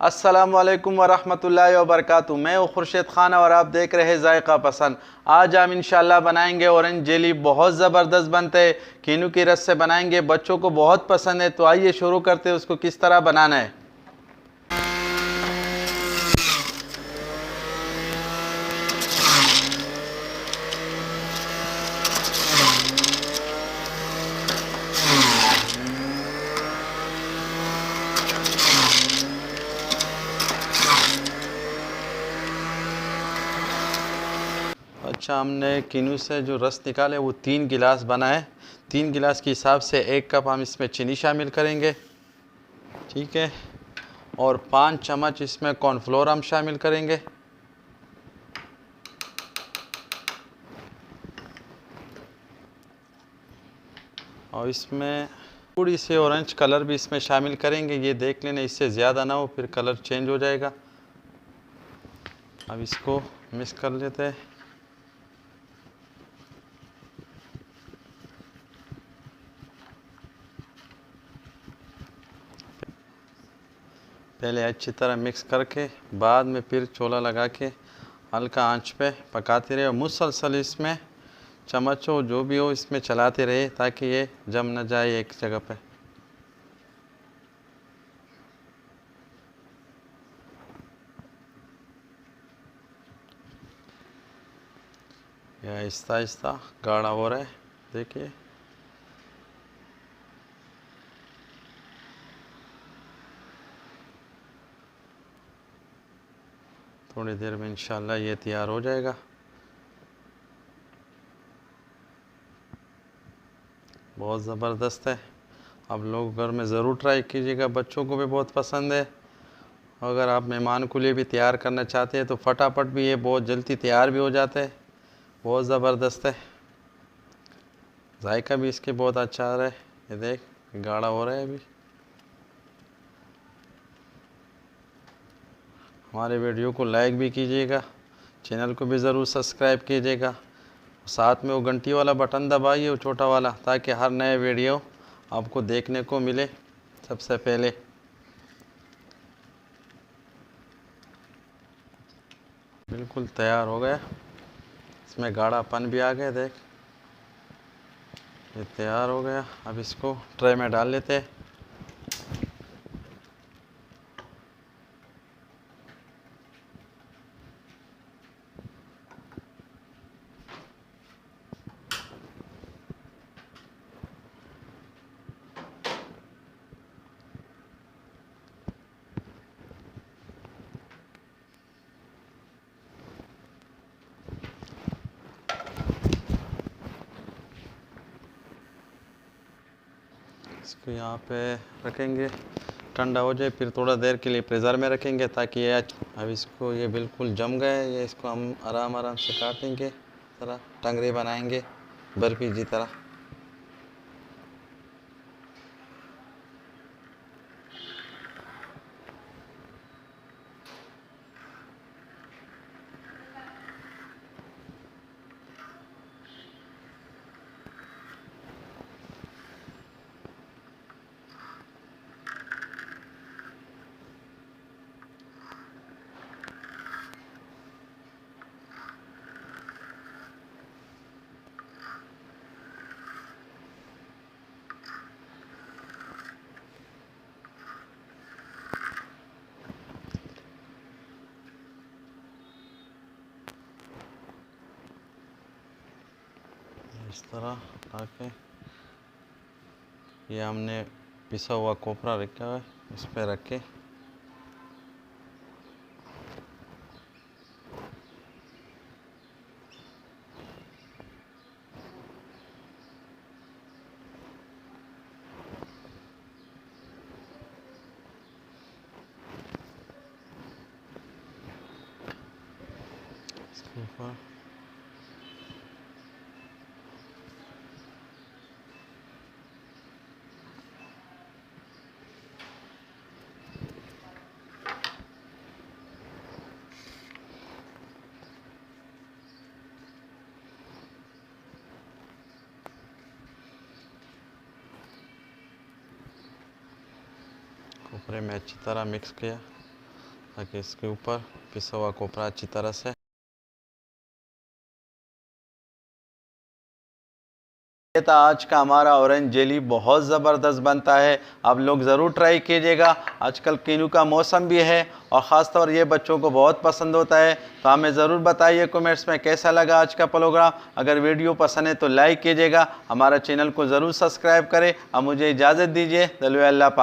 अस्सलामुअलैकुम वरहमतुल्लाहि वबरकातुहू। मैं हूँ खुर्शीद खान और आप देख रहे हैं जायका पसंद। आज हम इंशाल्लाह बनाएंगे ऑरेंज जेली। बहुत ज़बरदस्त बनते हैं, कीनू की रस से बनाएंगे, बच्चों को बहुत पसंद है। तो आइए शुरू करते हैं उसको किस तरह बनाना है। अच्छा, हमने कीनू से जो रस निकाले वो 3 गिलास बना है। 3 गिलास के हिसाब से 1 कप हम इसमें चीनी शामिल करेंगे, ठीक है। और 5 चम्मच इसमें कॉर्नफ्लोर हम शामिल करेंगे। और इसमें थोड़ी सी ऑरेंज कलर भी इसमें शामिल करेंगे। ये देख लेना, इससे ज़्यादा ना हो, फिर कलर चेंज हो जाएगा। अब इसको मिक्स कर लेते हैं। पहले अच्छी तरह मिक्स करके बाद में फिर चूल्हा लगा के हल्का आंच पे पकाते रहे और मुसलसल इसमें चम्मच हो जो भी हो इसमें चलाते रहे ताकि ये जम न जाए एक जगह पे। यह आहिस्ता आहिस्ता गाढ़ा हो रहा है, देखिए। थोड़ी देर में इंशाल्लाह ये तैयार हो जाएगा। बहुत ज़बरदस्त है। आप लोग घर में ज़रूर ट्राई कीजिएगा, बच्चों को भी बहुत पसंद है। अगर आप मेहमान के लिए भी तैयार करना चाहते हैं तो फटाफट भी ये बहुत जल्दी तैयार भी हो जाता है। बहुत ज़बरदस्त है, जायका भी इसके बहुत अच्छा आ रहा है। ये देख, गाढ़ा हो रहा है अभी। हमारे वीडियो को लाइक भी कीजिएगा, चैनल को भी ज़रूर सब्सक्राइब कीजिएगा। साथ में वो घंटी वाला बटन दबाइए, वो छोटा वाला, ताकि हर नए वीडियो आपको देखने को मिले सबसे पहले। बिल्कुल तैयार हो गया, इसमें गाढ़ापन भी आ गया, देख ये तैयार हो गया। अब इसको ट्रे में डाल लेते हैं। इसको यहाँ पे रखेंगे, ठंडा हो जाए, फिर थोड़ा देर के लिए फ्रीज़र में रखेंगे ताकि ये अब इसको ये बिल्कुल जम गए। ये इसको हम आराम आराम से काटेंगे, तरह टंगरे बनाएंगे बर्फी जी तरह। इस तरह ताकि ये हमने पिसा हुआ कोपरा रखा है, इस पर रख के इसके ऊपर कोपरे में अच्छी तरह मिक्स किया। ताकि इसके ऊपर पिसा हुआ कोपरा अच्छी तरह से। ये था आज का हमारा ऑरेंज जेली, बहुत ज़बरदस्त बनता है। आप लोग ज़रूर ट्राई कीजिएगा। आजकल कीनू का मौसम भी है और ख़ास तौर ये बच्चों को बहुत पसंद होता है। तो हमें ज़रूर बताइए कमेंट्स में कैसा लगा आज का प्रोग्राम। अगर वीडियो पसंद है तो लाइक कीजिएगा, हमारा चैनल को ज़रूर सब्सक्राइब करें। अब मुझे इजाज़त दीजिए। दलवे अल्लाह पाम।